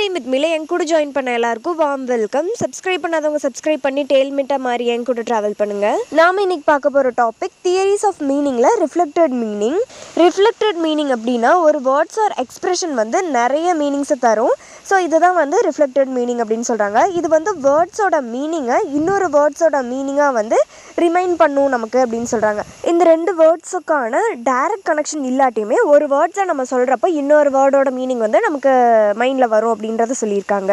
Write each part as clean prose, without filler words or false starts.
Time with மிலே என் கூட join பண்ண எல்லாருக்கும் வார்ம் வெல்கம். சப்ஸ்கிரைப் பண்ணாதவங்க சப்ஸ்கிரைப் பண்ணி டெய்ல்மிட்டா மாதிரி என் கூட ட்ராவல் பண்ணுங்க. நாம இன்னைக்கு பார்க்க போகிற டாபிக் தியரிஸ் ஆஃப் மீனிங்ல ரிஃப்ளெக்டட் மீனிங். ரிஃப்ளெக்டட் மீனிங் அப்படின்னா ஒரு வேர்ட்ஸ் ஆர் எக்ஸ்பிரஷன் வந்து நிறைய மீனிங்ஸை தரும். ஸோ இதுதான் வந்து ரிஃப்ளெக்டட் மீனிங் அப்படின்னு சொல்கிறாங்க. இது வந்து வேர்ட்ஸோட மீனிங்கை இன்னொரு வேர்ட்ஸோட மீனிங்காக வந்து ரிமைண்ட் பண்ணும் நமக்கு அப்படின்னு சொல்கிறாங்க. இந்த ரெண்டு வேர்ட்ஸுக்கான டைரக்ட் கனெக்ஷன் இல்லாட்டியுமே ஒரு வேர்ட்ஸை நம்ம சொல்கிறப்ப இன்னொரு வேர்டோட மீனிங் வந்து நமக்கு மைண்டில் வரும் அப்படின்றத சொல்லியிருக்காங்க.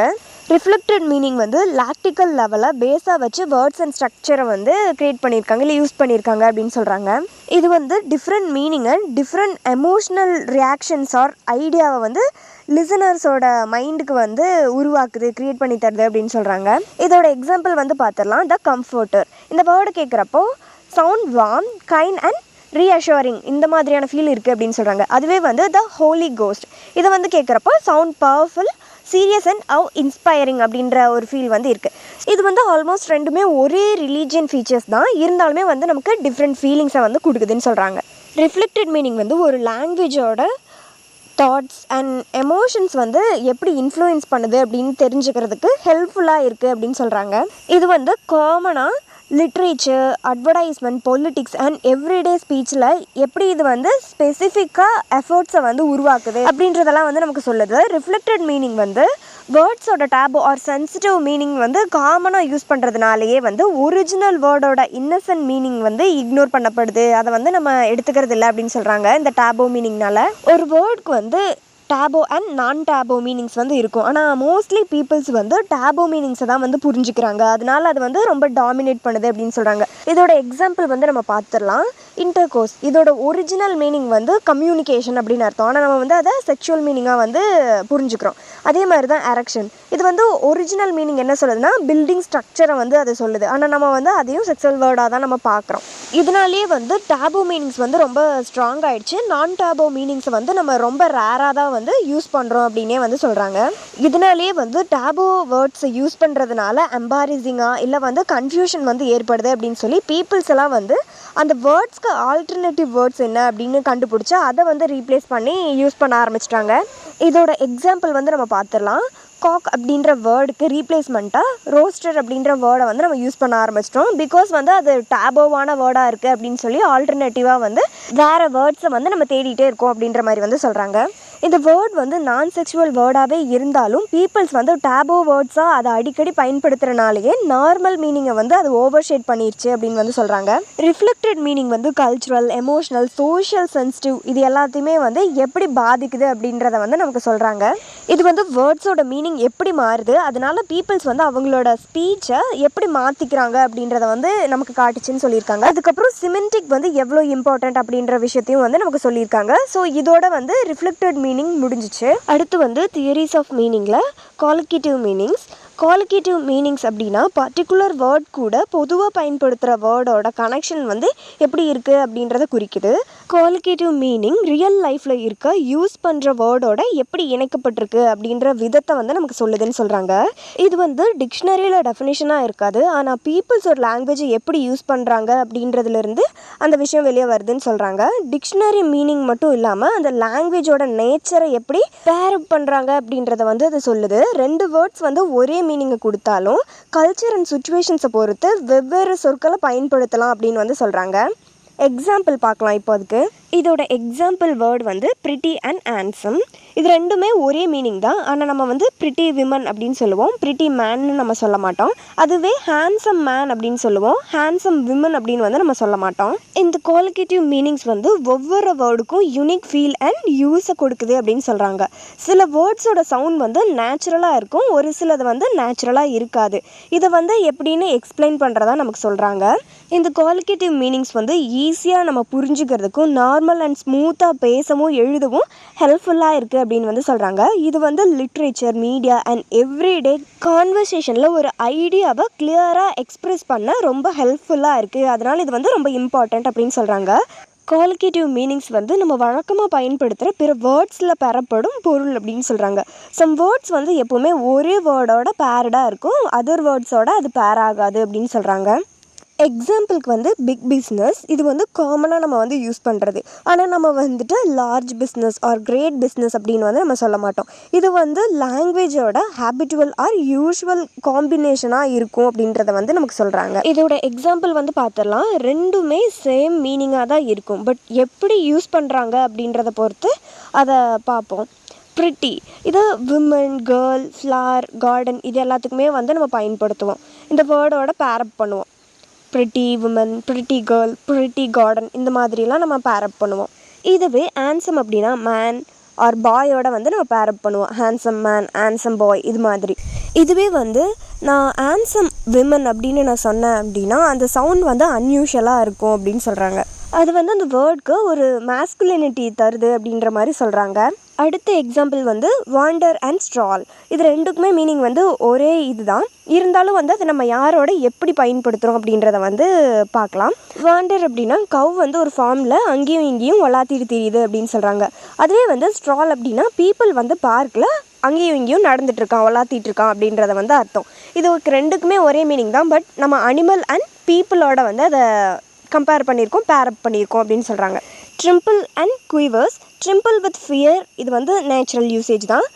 ரிஃப்ளெக்டட் மீனிங் வந்து லாக்டிக்கல் லெவலில் பேஸாக வச்சு வேர்ட்ஸ் அண்ட் ஸ்ட்ரக்சரை வந்து க்ரியேட் பண்ணியிருக்காங்க, இல்லை யூஸ் பண்ணியிருக்காங்க அப்படின்னு சொல்கிறாங்க. இது வந்து different meaning and different emotional reactions or ஐடியாவை வந்து லிசனர்ஸோட மைண்டுக்கு வந்து உருவாக்குது, க்ரியேட் பண்ணி தருது அப்படின்னு சொல்கிறாங்க. இதோட எக்ஸாம்பிள் வந்து பார்த்துடலாம். த கம்ஃபர்ட்டர். இந்த வேர்டு கேட்குறப்போ sound warm, kind and reassuring இந்த மாதிரியான ஃபீல் இருக்குது அப்படின்னு சொல்கிறாங்க. அதுவே வந்து த ஹோலி கோஸ்ட் இதை வந்து கேட்குறப்போ sound powerful, serious and inspiring அப்படின்ற ஒரு ஃபீல் வந்து இருக்குது. இது வந்து ஆல்மோஸ்ட் ரெண்டுமே ஒரே ரிலீஜியன் ஃபீச்சர்ஸ் தான், இருந்தாலுமே வந்து நமக்கு டிஃப்ரெண்ட் ஃபீலிங்ஸை வந்து கொடுக்குதுன்னு சொல்கிறாங்க. ரிஃப்ளெக்டட் மீனிங் வந்து ஒரு லாங்குவேஜோட தாட்ஸ் அண்ட் எமோஷன்ஸ் வந்து எப்படி இன்ஃப்ளூயன்ஸ் பண்ணுது அப்படின்னு தெரிஞ்சுக்கிறதுக்கு ஹெல்ப்ஃபுல்லாக இருக்குது அப்படின்னு சொல்கிறாங்க. இது வந்து காமனாக literature, advertisement, politics and everyday ஸ்பீச்சில் எப்படி இது வந்து ஸ்பெசிஃபிக்காக எஃபர்ட்ஸை வந்து உருவாக்குது அப்படின்றதெல்லாம் வந்து நமக்கு சொல்லுது. ரிஃப்ளெக்டட் மீனிங் வந்து வேர்ட்ஸோட டேபு ஆர் சென்சிட்டிவ் மீனிங் வந்து காமனாக யூஸ் பண்ணுறதுனாலேயே வந்து ஒரிஜினல் வேர்டோட இன்னசென்ட் மீனிங் வந்து இக்னோர் பண்ணப்படுது, அதை வந்து நம்ம எடுத்துக்கிறது இல்லை அப்படின்னு சொல்கிறாங்க. இந்த டேபோ மீனிங்னால ஒரு வேர்டுக்கு வந்து டேபோ அண்ட் நான் டேபோ மீனிங்ஸ் வந்து இருக்கும். ஆனால் மோஸ்ட்லி பீப்புள்ஸ் வந்து டேபோ மீனிங்ஸை தான் வந்து புரிஞ்சுக்கிறாங்க, அதனால அது வந்து ரொம்ப டாமினேட் பண்ணுது அப்படின்னு சொல்கிறாங்க. இதோட எக்ஸாம்பிள் வந்து நம்ம பார்த்துடலாம். இன்டர்கோர்ஸ் இதோட ஒரிஜினல் மீனிங் வந்து கம்யூனிகேஷன் அப்படின்னு அர்த்தம். ஆனால் நம்ம வந்து அதை செக்ஷுவல் மீனிங்காக வந்து புரிஞ்சுக்கிறோம். அதே மாதிரி தான் எரெக்ஷன். இது வந்து ஒரிஜினல் மீனிங் என்ன சொல்லுதுன்னா பில்டிங் ஸ்ட்ரக்சரை வந்து அது சொல்லுது, ஆனால் நம்ம வந்து அதையும் செக்ஷுவல் வேர்டாக தான் நம்ம பார்க்குறோம். இதனாலேயே வந்து டேபோ மீனிங்ஸ் வந்து ரொம்ப ஸ்ட்ராங் ஆகிடுச்சு. நான் டேபோ மீனிங்ஸை வந்து நம்ம ரொம்ப ரேராக தான் வந்து யூஸ் பண்ணுறோம் அப்படின்னே வந்து சொல்கிறாங்க. இதனாலேயே வந்து டேபோ வேர்ட்ஸை யூஸ் பண்ணுறதுனால எம்பாரசிங்காக இல்லை வந்து கன்ஃபியூஷன் வந்து ஏற்படுது அப்படின்னு சொல்லி பீப்புள்ஸ் எல்லாம் வந்து அந்த வேர்ட்ஸ்க்கு ஆல்டர்னேட்டிவ் வேர்ட்ஸ் என்ன அப்படின்னு கண்டுபிடிச்சி அதை வந்து ரீப்ளேஸ் பண்ணி யூஸ் பண்ண ஆரம்பிச்சிட்டாங்க. இதோட எக்ஸாம்பிள் வந்து நம்ம பார்த்துடலாம். காக் அப்படின்ற வேர்டுக்கு ரீப்ளேஸ்மெண்ட்டாக ரோஸ்டர் அப்படின்ற வேர்டை வந்து நம்ம யூஸ் பண்ண ஆரம்பிச்சிட்டோம். பிகாஸ் வந்து அது டேபோவான வேர்டாக இருக்குது அப்படின்னு சொல்லி ஆல்டர்னேட்டிவாக வந்து வேறு வேர்ட்ஸை வந்து நம்ம தேடிகிட்டே இருக்கோம் அப்படின்ற மாதிரி வந்து சொல்கிறாங்க. இந்த வேர்ட் வந்து நான் செக்ஷுவல் வேர்டாகவே இருந்தாலும் பீப்புள்ஸ் வந்து டேபோ வேர்ட்ஸாக அதை அடிக்கடி பயன்படுத்துகிறனாலேயே நார்மல் மீனிங்கை வந்து அது ஓவர் ஷேட் பண்ணிடுச்சு அப்படின்னு வந்து சொல்கிறாங்க. ரிஃப்ளெக்டட் மீனிங் வந்து கல்ச்சுரல், எமோஷ்னல், சோஷியல் சென்சிட்டிவ் இது எல்லாத்தையுமே வந்து எப்படி பாதிக்குது அப்படின்றத வந்து நமக்கு சொல்கிறாங்க. இது வந்து வேர்ட்ஸோட மீனிங் எப்படி மாறுது, அதனால பீப்புள்ஸ் வந்து அவங்களோட ஸ்பீச்சை எப்படி மாற்றிக்கிறாங்க அப்படின்றத வந்து நமக்கு காட்டுச்சுன்னு சொல்லியிருக்காங்க. அதுக்கப்புறம் சிமெண்டிக் வந்து எவ்வளோ இம்பார்ட்டன்ட் அப்படின்ற விஷயத்தையும் வந்து நமக்கு சொல்லியிருக்காங்க. ஸோ இதோட வந்து ரிஃப்ளெக்டட் மீனிங் முடிஞ்சிச்சு. அடுத்து வந்து தியரிஸ் ஆஃப் மீனிங்கில் காலிகேட்டிவ் மீனிங்ஸ். காலிகேட்டிவ் மீனிங்ஸ் அப்படின்னா பர்டிகுலர் வேர்ட் கூட பொதுவாக பயன்படுத்துகிற வேர்டோட கனெக்ஷன் வந்து எப்படி இருக்குது அப்படின்றத குறிக்குது. காலிகேட்டிவ் மீனிங் ரியல் லைஃப்பில் இருக்க யூஸ் பண்ணுற வேர்டோட எப்படி இணைக்கப்பட்டிருக்கு அப்படின்ற விதத்தை வந்து நமக்கு சொல்லுதுன்னு சொல்கிறாங்க. இது வந்து டிக்ஷனரியில் டெஃபினேஷனாக இருக்காது, ஆனால் பீப்புள்ஸ் ஒரு லாங்குவேஜை எப்படி யூஸ் பண்ணுறாங்க அப்படின்றதுலேருந்து அந்த விஷயம் வெளியே வருதுன்னு சொல்கிறாங்க. டிக்ஷனரி மீனிங் மட்டும் இல்லாமல் அந்த லாங்குவேஜோட நேச்சரை எப்படி பேர் அப் பண்ணுறாங்க அப்படின்றத வந்து அது சொல்லுது. ரெண்டு வேர்ட்ஸ் வந்து ஒரே மீனிங்கை கொடுத்தாலும் கல்ச்சர் அண்ட் சுச்சுவேஷன்ஸை பொறுத்து வெவ்வேறு சொற்களை பயன்படுத்தலாம் அப்படின்னு வந்து சொல்கிறாங்க. எக்ஸாம்பிள் பார்க்கலாம் இப்போ. அதுக்கு இதோட எக்ஸாம்பிள் வேர்டு வந்து பிரிட்டி அண்ட் ஹேண்ட்ஸம். இது ரெண்டுமே ஒரே மீனிங் தான், ஆனால் நம்ம வந்து பிரிட்டி விமன் அப்படின்னு சொல்லுவோம், பிரிட்டி மேன்னு நம்ம சொல்ல மாட்டோம். அதுவே ஹேண்ட்ஸம் மேன் அப்படின்னு சொல்லுவோம், ஹேண்ட்ஸம் விமன் அப்படின்னு வந்து நம்ம சொல்ல மாட்டோம். இந்த குவாலிகேட்டிவ் மீனிங்ஸ் வந்து ஒவ்வொரு வேர்டுக்கும் யூனிக் ஃபீல் அண்ட் யூஸை கொடுக்குது அப்படின்னு சொல்கிறாங்க. சில வேர்ட்ஸோட சவுண்ட் வந்து நேச்சுரலாக இருக்கும், ஒரு சிலது வந்து நேச்சுரலாக இருக்காது. இதை வந்து எப்படின்னு எக்ஸ்பிளைன் பண்ணுறதா நமக்கு சொல்கிறாங்க. இந்த குவாலிகேட்டிவ் மீனிங்ஸ் வந்து ஈஸியாக நம்ம புரிஞ்சுக்கிறதுக்கும் நார்மல் அண்ட் ஸ்மூத்தாக பேசவும் எழுதவும் ஹெல்ப்ஃபுல்லாக இருக்குது அப்படின்னு வந்து சொல்கிறாங்க. இது வந்து லிட்ரேச்சர், மீடியா அண்ட் எவ்ரிடே கான்வர்சேஷனில் ஒரு ஐடியாவை கிளியராக எக்ஸ்ப்ரெஸ் பண்ண ரொம்ப ஹெல்ப்ஃபுல்லாக இருக்குது, அதனால் இது வந்து ரொம்ப இம்பார்ட்டண்ட் அப்படின்னு சொல்கிறாங்க. காலிகேட்டிவ் மீனிங்ஸ் வந்து நம்ம வழக்கமாக பயன்படுத்துகிற பிற வேர்ட்ஸில் பெறப்படும் பொருள் அப்படின்னு சொல்கிறாங்க. சம் வேர்ட்ஸ் வந்து எப்போவுமே ஒரே வேர்டோட பேரடாக இருக்கும், அதர் வேர்ட்ஸோட அது பேர் ஆகாது அப்படின்னு சொல்கிறாங்க. எக்ஸாம்பிளுக்கு வந்து பிக் பிஸ்னஸ் இது வந்து காமனாக நம்ம வந்து யூஸ் பண்ணுறது. ஆனால் நம்ம வந்துட்டு large business or great business அப்படின்னு வந்து நம்ம சொல்ல மாட்டோம். இது வந்து லாங்குவேஜோட ஹேபிட்டுவல் ஆர் யூஷுவல் காம்பினேஷனாக இருக்கும் அப்படின்றத வந்து நமக்கு சொல்கிறாங்க. இதோட எக்ஸாம்பிள் வந்து பார்த்துடலாம். ரெண்டுமே சேம் மீனிங்காக தான் இருக்கும். பட் எப்படி யூஸ் பண்ணுறாங்க அப்படின்றத பொறுத்து அதை பார்ப்போம். ப்ரிட்டி இது விமன், கேர்ள், ஃப்ளார், கார்டன் இது எல்லாத்துக்குமே வந்து நம்ம பயன்படுத்துவோம். இந்த வேர்டோட பேரப் பண்ணுவோம். Pretty women, pretty girl, pretty garden இந்த மாதிரிலாம் நம்ம பேரப் பண்ணுவோம். இதுவே ஹேண்ட்ஸம் அப்படின்னா மேன் ஆர் பாயோட வந்து நம்ம பேரப் பண்ணுவோம். ஹேண்ட்ஸம் மேன், ஹேண்ட்ஸம் பாய் இது மாதிரி. இதுவே வந்து நான் ஹேண்ட்ஸம் விமன் அப்படின்னு நான் சொன்னேன் அப்படின்னா அந்த சவுண்ட் வந்து அன்யூஷுவலாக இருக்கும் அப்படின்னு சொல்கிறாங்க. அது வந்து அந்த வேர்டுக்கு ஒரு மேஸ்குலினிட்டி தருது அப்படின்ற மாதிரி சொல்கிறாங்க. அடுத்த எக்ஸாம்பிள் வந்து வாண்டர் அண்ட் ஸ்ட்ரால். இது ரெண்டுக்குமே மீனிங் வந்து ஒரே இது தான். இருந்தாலும் வந்து அதை நம்ம யாரோட எப்படி பயன்படுத்துகிறோம் அப்படின்றத வந்து பார்க்கலாம். வாண்டர் அப்படின்னா கவ் வந்து ஒரு ஃபார்மில் அங்கேயும் இங்கேயும் வளாத்திட்டு தெரியுது அப்படின்னு சொல்கிறாங்க. அதுவே வந்து ஸ்ட்ரால் அப்படின்னா பீப்புள் வந்து பார்க்கில் அங்கேயும் இங்கேயும் நடந்துட்டுருக்கான், வளாத்திட்டு இருக்கான் அப்படின்றத வந்து அர்த்தம். இது ரெண்டுக்குமே ஒரே மீனிங் தான். பட் நம்ம அனிமல் அண்ட் பீப்புளோட வந்து அதை கம்பேர் பண்ணியிருக்கோம், பேரப் பண்ணியிருக்கோம் அப்படின்னு சொல்கிறாங்க. ட்ரிம்பிள் அண்ட் குயிவர்ஸ். ட்ரிம்பிள் வித் ஃபியர் இது வந்து நேச்சுரல் யூசேஜ் தான்.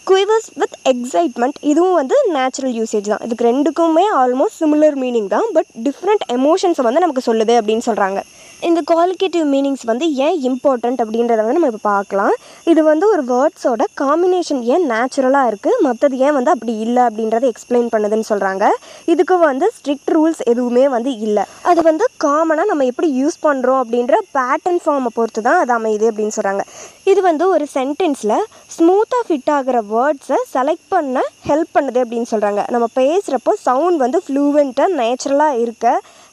குயிவர்ஸ் வித் எக்ஸைட்மெண்ட் இதுவும் வந்து நேச்சுரல் யூசேஜ் தான். இதுக்கு ரெண்டுக்குமே ஆல்மோஸ்ட் சிமிலர் மீனிங் தான். பட் டிஃப்ரெண்ட் எமோஷன்ஸை வந்து நமக்கு சொல்லுது அப்படின்னு சொல்கிறாங்க. இந்த குவாலிட்டேட்டிவ் மீனிங்ஸ் வந்து ஏன் இம்பார்ட்டண்ட் அப்படின்றத வந்து நம்ம இப்போ பார்க்கலாம். இது வந்து ஒரு வேர்ட்ஸோட காம்பினேஷன் ஏன் நேச்சுரலாக இருக்குது, மற்றது ஏன் வந்து அப்படி இல்லை அப்படின்றத எக்ஸ்பிளைன் பண்ணுதுன்னு சொல்கிறாங்க. இதுக்கு வந்து ஸ்ட்ரிக்ட் ரூல்ஸ் எதுவுமே வந்து இல்லை. அது வந்து காமனாக நம்ம எப்படி யூஸ் பண்ணுறோம் அப்படின்ற பேட்டர்ன் ஃபார்மை பொறுத்து தான் அது அமையுது அப்படின்னு சொல்கிறாங்க. இது வந்து ஒரு சென்டென்ஸில் ஸ்மூத்தாக ஃபிட் ஆகிற வேர்ட்ஸை செலக்ட் பண்ண ஹெல்ப் பண்ணுது அப்படின்னு சொல்கிறாங்க. நம்ம பேசுகிறப்போ சவுண்ட் வந்து ஃப்ளூவெண்ட்டாக நேச்சுரலாக இருக்க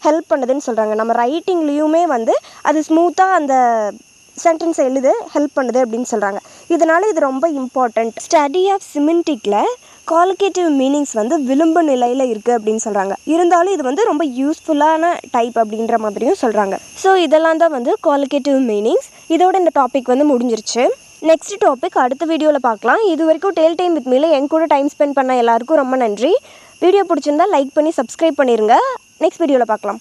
ஹெல்ப் பண்ணுதுன்னு சொல்கிறாங்க. நம்ம ரைட்டிங்லேயுமே வந்து அது ஸ்மூத்தாக அந்த சென்டென்ஸை எழுத ஹெல்ப் பண்ணுது அப்படின்னு சொல்கிறாங்க. இதனால் இது ரொம்ப இம்பார்ட்டண்ட். ஸ்டடி ஆஃப் சிமெண்டிக்கில் காலிகேட்டிவ் மீனிங்ஸ் வந்து விளிம்பு நிலையில் இருக்குது அப்படின்னு சொல்கிறாங்க. இருந்தாலும் இது வந்து ரொம்ப யூஸ்ஃபுல்லான டைப் அப்படின்ற மாதிரியும் சொல்கிறாங்க. ஸோ இதெல்லாம் தான் வந்து காலிகேட்டிவ் மீனிங்ஸ். இதோட இந்த டாபிக் வந்து முடிஞ்சிருச்சு. நெக்ஸ்ட் டாபிக் அடுத்த வீடியோவில் பார்க்கலாம். இது வரைக்கும் டேல் டைம் வித் மீல என் கூட டைம் ஸ்பெண்ட் பண்ண எல்லாருக்கும் ரொம்ப நன்றி. வீடியோ பிடிச்சிருந்தா லைக் பண்ணி சப்ஸ்கிரைப் பண்ணிடுங்க. நெக்ஸ்ட் வீடியோவில் பார்க்கலாம்.